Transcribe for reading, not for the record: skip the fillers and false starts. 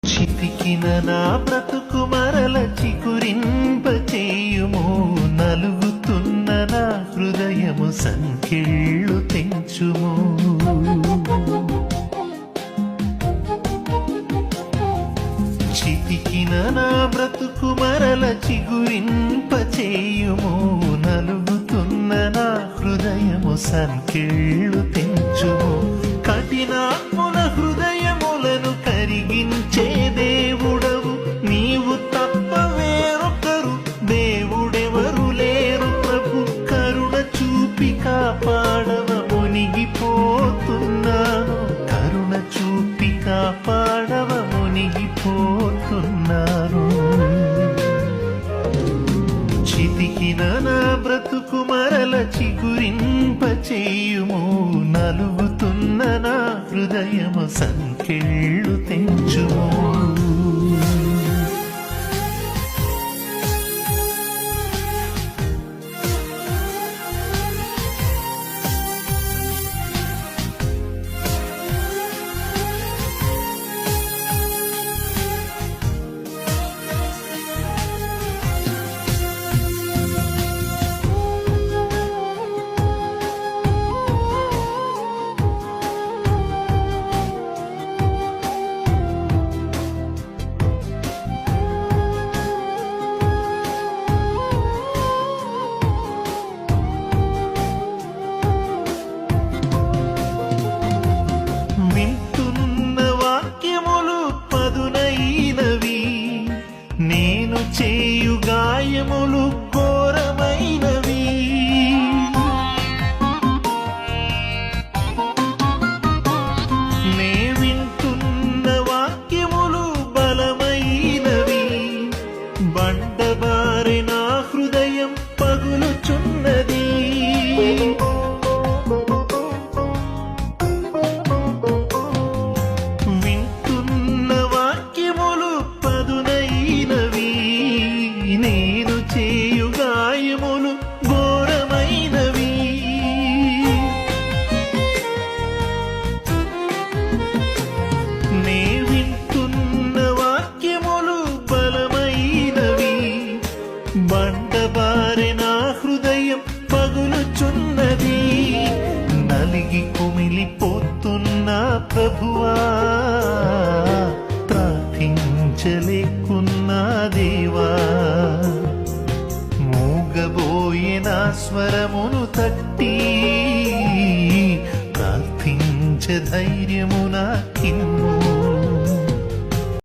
చితికిన నా బ్రతుకు మరల చిగురింపచేయుము, నలుగుతున్న నా హృదయము సంకెళ్ళు తెంచుము. చితికిన నా బ్రతుకు మరల చిగురింపచేయుము, నలుగుతున్న నా హృదయము సంకెళ్ళు తెంచుము. కఠినాత్ముల హృదయములను కరిగించే దేవుడవు నీవు, తప్ప వేరొకరు దేవుడెవరు లేరు ప్రభు. కరుణ చూపి కాపాడవ మునిగిపోతున్నాను, కరుణ చూపి కాపాడవ మునిగిపోతున్నాను. చితికిన నా బ్రతుకు మరల చిగురింపచేయుము, నలుగుతున్న నా హృదయము సంకెళ్ళు తెంచుము. వింటున్న వాక్యములు పదునైనవి, నేను చేయు గాయములు ఘోరమైనవి. నే వింటున్న వాక్యములు బలమైనవి, బండబారి నా హృదయం పగులుచున్నది. నేను చేయు గాయములు ఘోరమైనవి. నే వింటున్న వాక్యములు బలమైనవి, బండబారె నా హృదయం పగులుచున్నది. నలిగి కుమిలిపోతున్న ప్రభువా, ప్రార్థించలేకున్నా దేవా, మూగబోయే నా స్వరమును